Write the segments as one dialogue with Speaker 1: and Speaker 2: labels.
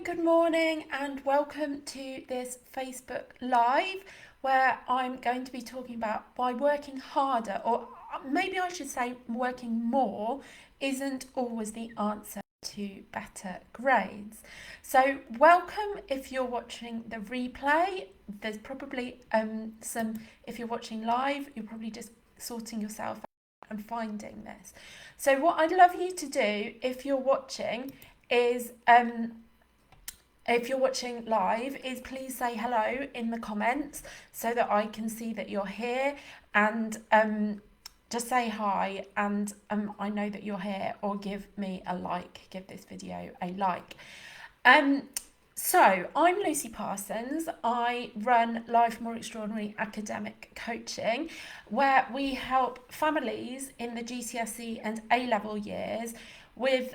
Speaker 1: good morning, and welcome to this Facebook Live where I'm going to be talking about why working harder, or maybe I should say working more, isn't always the answer to better grades. So, welcome if you're watching the replay. There's probably if you're watching live, you're probably just sorting yourself out and finding this. So, what I'd love you to do if you're watching is if you're watching live, is please say hello in the comments so that I can see that you're here, and just say hi, and I know that you're here, or give me a like, give this video a like. So I'm Lucy Parsons. I run Life More Extraordinary Academic Coaching, where we help families in the GCSE and A-level years with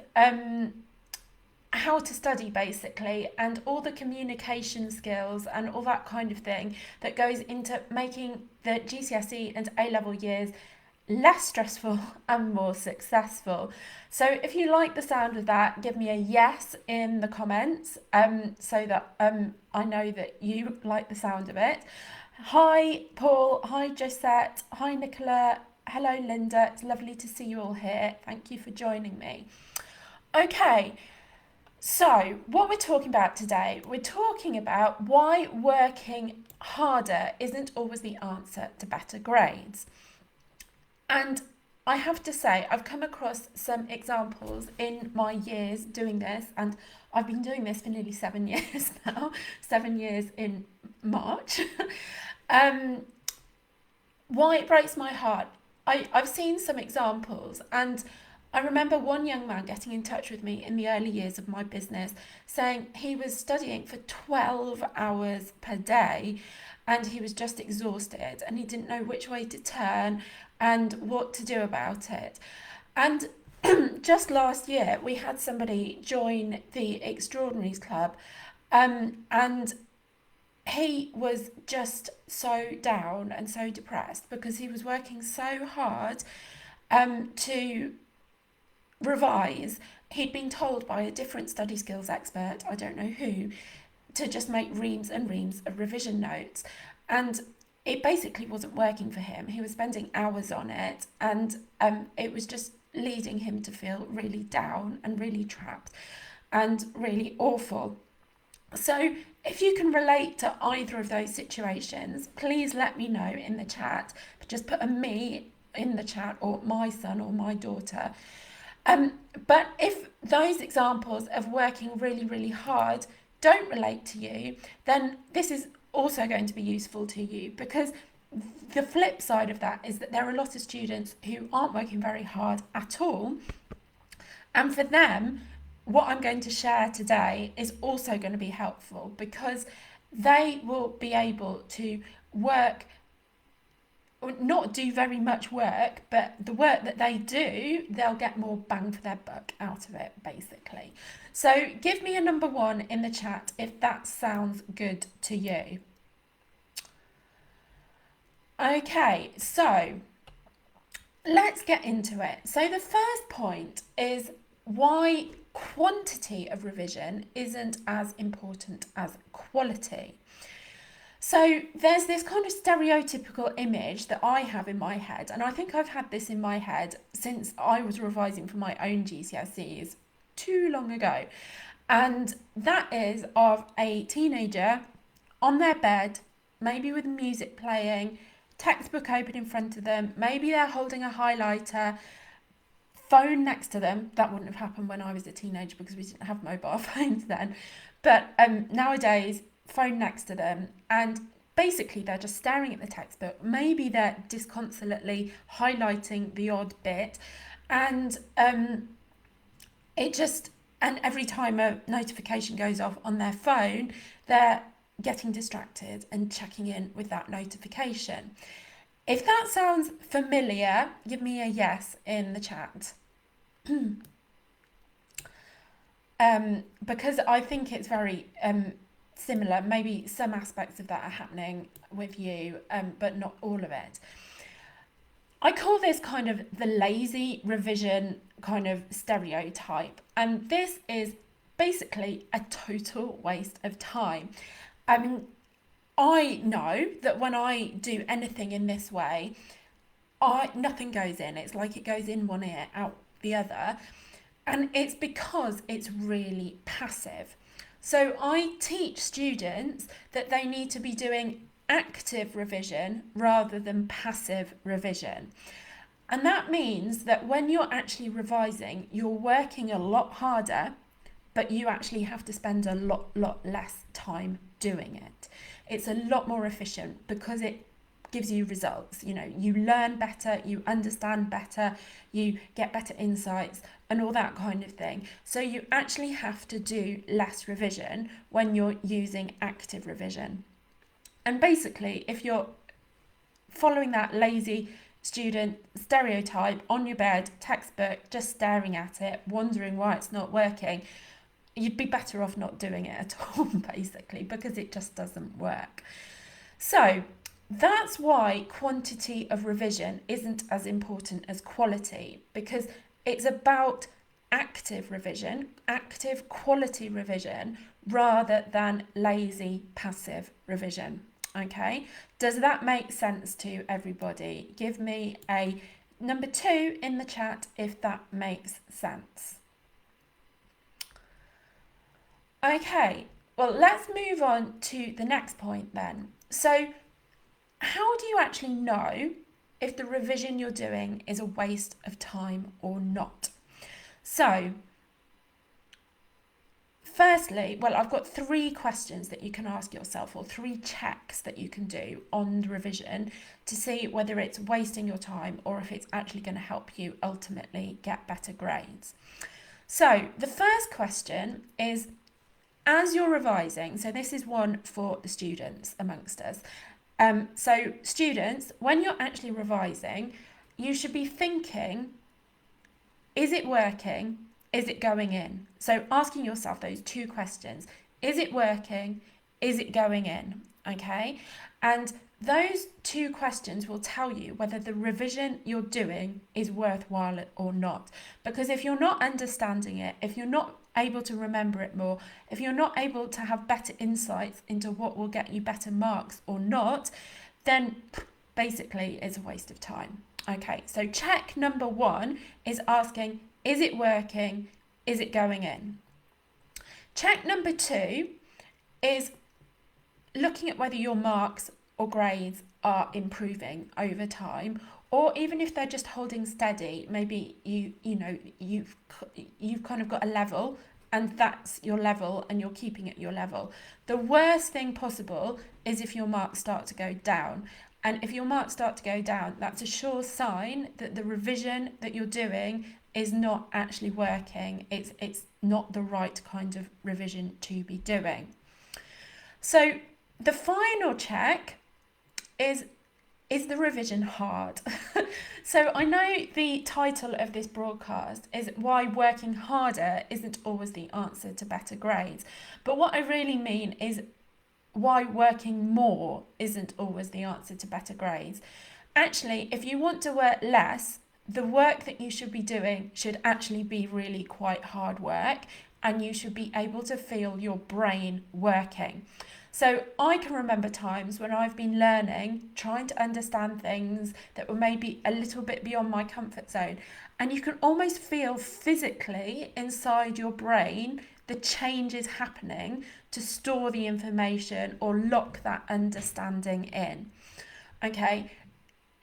Speaker 1: how to study, basically, and all the communication skills and all that kind of thing that goes into making the GCSE and A-level years less stressful and more successful. So if you like the sound of that, give me a yes in the comments, so that I know that you like the sound of it. Hi Paul, hi Josette, hi Nicola, hello Linda, it's lovely to see you all here. Thank you for joining me. Okay, so what we're talking about today, we're talking about why working harder isn't always the answer to better grades. And I have to say, I've come across some examples in my years doing this, and I've been doing this for nearly 7 years now, 7 years in March. Why it breaks my heart. I've seen some examples, and I remember one young man getting in touch with me in the early years of my business saying he was studying for 12 hours per day and he was just exhausted and he didn't know which way to turn and what to do about it. And just last year, we had somebody join the Extraordinaries Club, and he was just so down and so depressed because he was working so hard to revise. He'd been told by a different study skills expert, I don't know who, to just make reams and reams of revision notes. And it basically wasn't working for him. He was spending hours on it, and it was just leading him to feel really down and really trapped and really awful. So if you can relate to either of those situations, please let me know in the chat. Just put a me in the chat, or my son or my daughter. But if those examples of working really, really hard don't relate to you, then this is also going to be useful to you, because the flip side of that is that there are a lot of students who aren't working very hard at all. And for them, what I'm going to share today is also going to be helpful, because they will be able to work, not do very much work, but the work that they do, they'll get more bang for their buck out of it, basically. So give me a number 1 in the chat if that sounds good to you. Okay, so let's get into it. So the first point is why quantity of revision isn't as important as quality. So there's this kind of stereotypical image that I have in my head, and I think I've had this in my head since I was revising for my own GCSEs too long ago, and that is of a teenager on their bed, maybe with music playing, textbook open in front of them, maybe they're holding a highlighter, phone next to them. That wouldn't have happened when I was a teenager because we didn't have mobile phones then, but nowadays, phone next to them, and basically they're just staring at the textbook. Maybe they're disconsolately highlighting the odd bit, and and every time a notification goes off on their phone, they're getting distracted and checking in with that notification. If that sounds familiar, give me a yes in the chat. Because I think it's very similar. Maybe some aspects of that are happening with you, but not all of it. I call this kind of the lazy revision kind of stereotype. And this is basically a total waste of time. I mean, I know that when I do anything in this way, nothing goes in. It's like it goes in one ear, out the other. And it's because it's really passive. So I teach students that they need to be doing active revision rather than passive revision. And that means that when you're actually revising, you're working a lot harder, but you actually have to spend a lot less time doing it. It's a lot more efficient because it gives you results. You know, you learn better, you understand better, you get better insights and all that kind of thing. So you actually have to do less revision when you're using active revision. And basically, if you're following that lazy student stereotype on your bed, textbook, just staring at it, wondering why it's not working, you'd be better off not doing it at all, basically, because it just doesn't work. So that's why quantity of revision isn't as important as quality, because it's about active revision, active quality revision, rather than lazy passive revision. Okay, does that make sense to everybody? Give me a number 2 in the chat if that makes sense. Okay, well, let's move on to the next point then. So, how do you actually know if the revision you're doing is a waste of time or not? So, firstly, well, I've got 3 questions that you can ask yourself, or 3 checks that you can do on the revision to see whether it's wasting your time or if it's actually going to help you ultimately get better grades. So, the first question is, as you're revising, so this is one for the students amongst us. So students, when you're actually revising, you should be thinking, is it working? Is it going in? So asking yourself those 2 questions. Is it working? Is it going in? Okay. And those 2 questions will tell you whether the revision you're doing is worthwhile or not. Because if you're not understanding it, if you're not able to remember it more, if you're not able to have better insights into what will get you better marks or not, then basically it's a waste of time. Okay, so check number 1 is asking, is it working? Is it going in? Check number 2 is looking at whether your marks or grades are improving over time, or even if they're just holding steady. Maybe you've kind of got a level and that's your level and you're keeping at your level. The worst thing possible is if your marks start to go down. And if your marks start to go down, that's a sure sign that the revision that you're doing is not actually working. It's not the right kind of revision to be doing. So the final check is the revision hard? So I know the title of this broadcast is why working harder isn't always the answer to better grades. But what I really mean is why working more isn't always the answer to better grades. Actually, if you want to work less, the work that you should be doing should actually be really quite hard work, and you should be able to feel your brain working. So I can remember times when I've been learning, trying to understand things that were maybe a little bit beyond my comfort zone. And you can almost feel physically inside your brain the changes happening to store the information or lock that understanding in. Okay,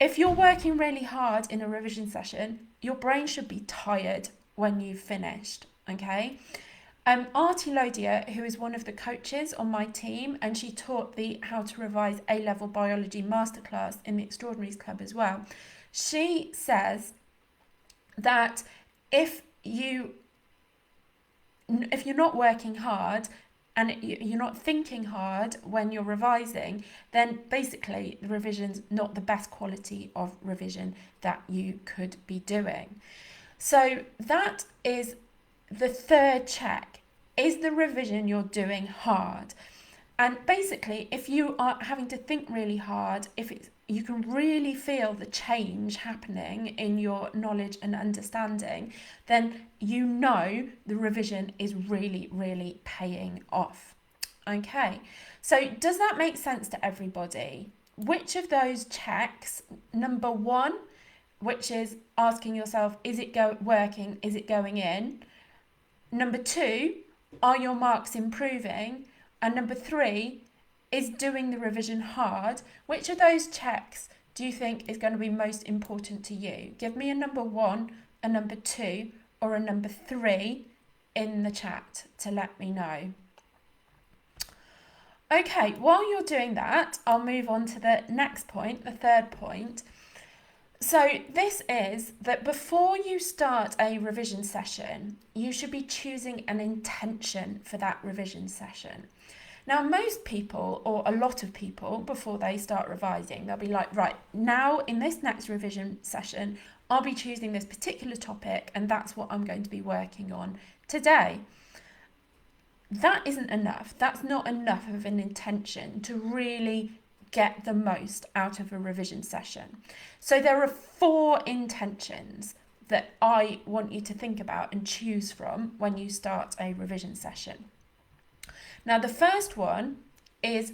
Speaker 1: if you're working really hard in a revision session, your brain should be tired when you've finished. Okay. Artie Lodia, who is one of the coaches on my team, and she taught the How to Revise A-Level Biology Masterclass in the Extraordinaries Club as well. She says that if you're not working hard and you're not thinking hard when you're revising, then basically the revision's not the best quality of revision that you could be doing. So that is the third check. Is the revision you're doing hard? And basically, if you are having to think really hard, you can really feel the change happening in your knowledge and understanding, then you know the revision is really, really paying off. Okay, so does that make sense to everybody? Which of those checks, number one, which is asking yourself, is it working? Is it going in? Number two, are your marks improving? And number three, is doing the revision hard? Which of those checks do you think is going to be most important to you? Give me a number one, a number two, or a number three in the chat to let me know. Okay, while you're doing that, I'll move on to the next point, the third point. So this is that before you start a revision session, you should be choosing an intention for that revision session. Now, most people, or a lot of people, before they start revising, they'll be like, right, now in this next revision session, I'll be choosing this particular topic and that's what I'm going to be working on today. That isn't enough. That's not enough of an intention to really get the most out of a revision session. So there are 4 intentions that I want you to think about and choose from when you start a revision session. Now, the first one is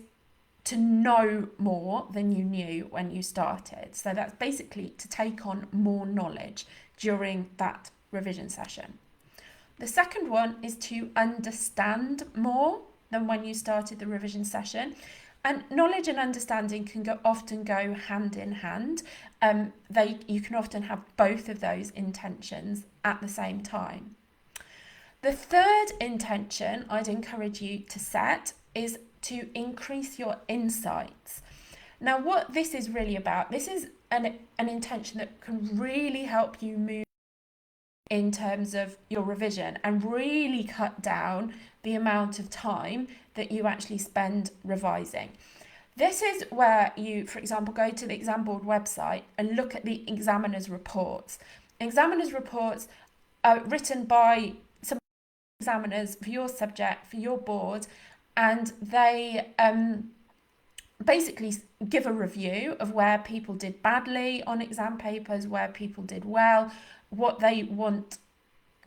Speaker 1: to know more than you knew when you started. So that's basically to take on more knowledge during that revision session. The second one is to understand more than when you started the revision session. And knowledge and understanding can often go hand in hand. You can often have both of those intentions at the same time. The third intention I'd encourage you to set is to increase your insights. Now, what this is really about, this is an intention that can really help you move in terms of your revision and really cut down the amount of time that you actually spend revising. This is where you, for example, go to the exam board website and look at the examiner's reports. Examiner's reports are written by some examiners for your subject, for your board, and they basically give a review of where people did badly on exam papers, where people did well, what they want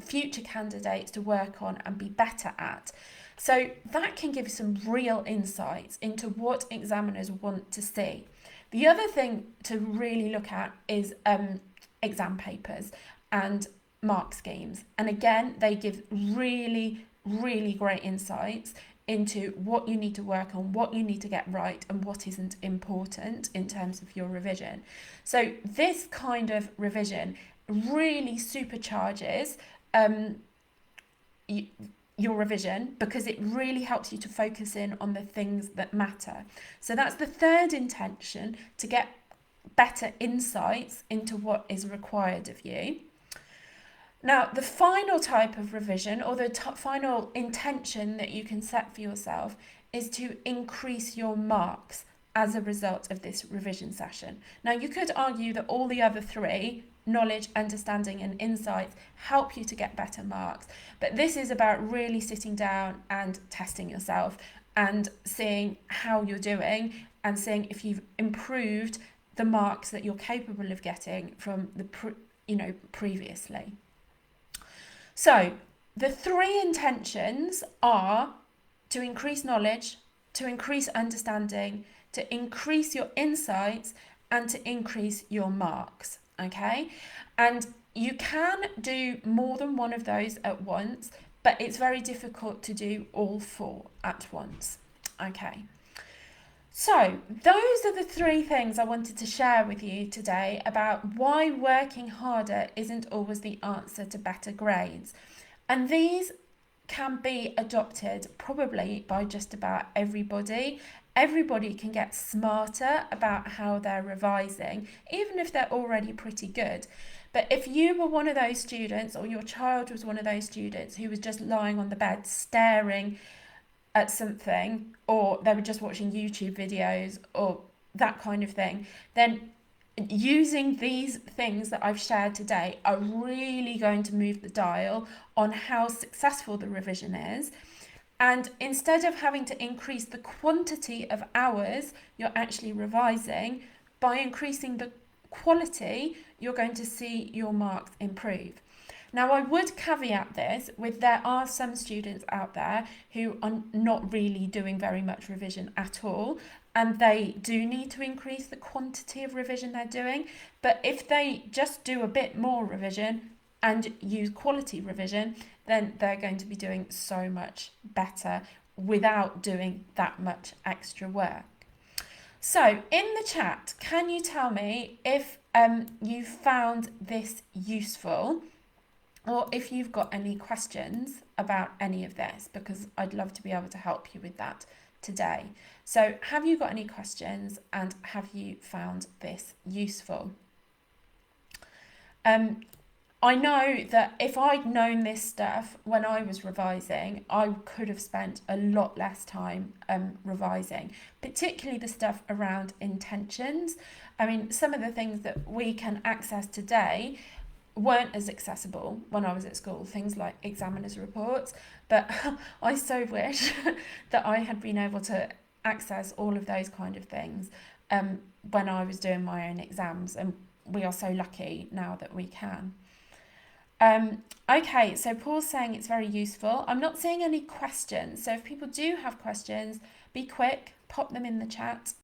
Speaker 1: future candidates to work on and be better at. So that can give some real insights into what examiners want to see. The other thing to really look at is exam papers and mark schemes. And again, they give really, really great insights into what you need to work on, what you need to get right, and what isn't important in terms of your revision. So this kind of revision really supercharges your revision because it really helps you to focus in on the things that matter. So that's the third intention, to get better insights into what is required of you. Now, the final type of revision, or the final intention that you can set for yourself, is to increase your marks as a result of this revision session. Now, you could argue that all the other 3, knowledge, understanding, and insights, help you to get better marks. But this is about really sitting down and testing yourself and seeing how you're doing and seeing if you've improved the marks that you're capable of getting from the previously. So the 3 intentions are to increase knowledge, to increase understanding, to increase your insights, and to increase your marks, okay? And you can do more than one of those at once, but it's very difficult to do all 4 at once, okay? So those are the 3 things I wanted to share with you today about why working harder isn't always the answer to better grades. And these can be adopted probably by just about everybody. Everybody can get smarter about how they're revising, even if they're already pretty good. But if you were one of those students, or your child was one of those students who was just lying on the bed staring at something, or they were just watching YouTube videos or that kind of thing, then using these things that I've shared today are really going to move the dial on how successful the revision is. And instead of having to increase the quantity of hours you're actually revising, by increasing the quality, you're going to see your marks improve. Now, I would caveat this with there are some students out there who are not really doing very much revision at all, and they do need to increase the quantity of revision they're doing. But if they just do a bit more revision and use quality revision, then they're going to be doing so much better without doing that much extra work. So, in the chat, can you tell me if you found this useful, or if you've got any questions about any of this, because I'd love to be able to help you with that today. So, have you got any questions, and have you found this useful? I know that if I'd known this stuff when I was revising, I could have spent a lot less time revising, particularly the stuff around intentions. I mean, some of the things that we can access today weren't as accessible when I was at school, things like examiners' reports, but I so wish that I had been able to access all of those kind of things when I was doing my own exams, and we are so lucky now that we can. Okay, so Paul's saying it's very useful. I'm not seeing any questions, so if people do have questions, be quick, pop them in the chat.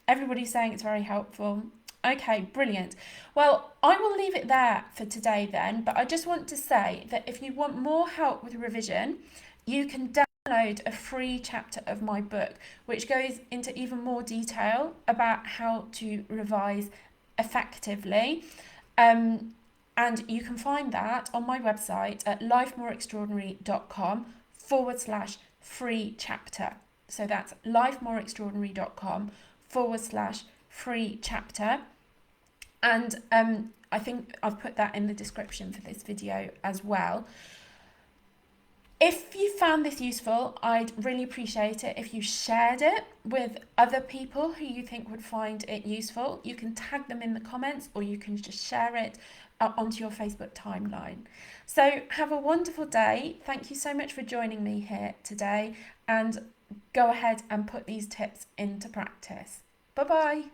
Speaker 1: Everybody's saying it's very helpful. Okay, brilliant. Well, I will leave it there for today then, but I just want to say that if you want more help with revision, you can download a free chapter of my book, which goes into even more detail about how to revise effectively. And you can find that on my website at lifemoreextraordinary.com/free chapter. So that's lifemoreextraordinary.com/free chapter. And I think I've put that in the description for this video as well. If you found this useful, I'd really appreciate it if you shared it with other people who you think would find it useful. You can tag them in the comments, or you can just share it onto your Facebook timeline. So have a wonderful day. Thank you so much for joining me here today, and go ahead and put these tips into practice. Bye-bye.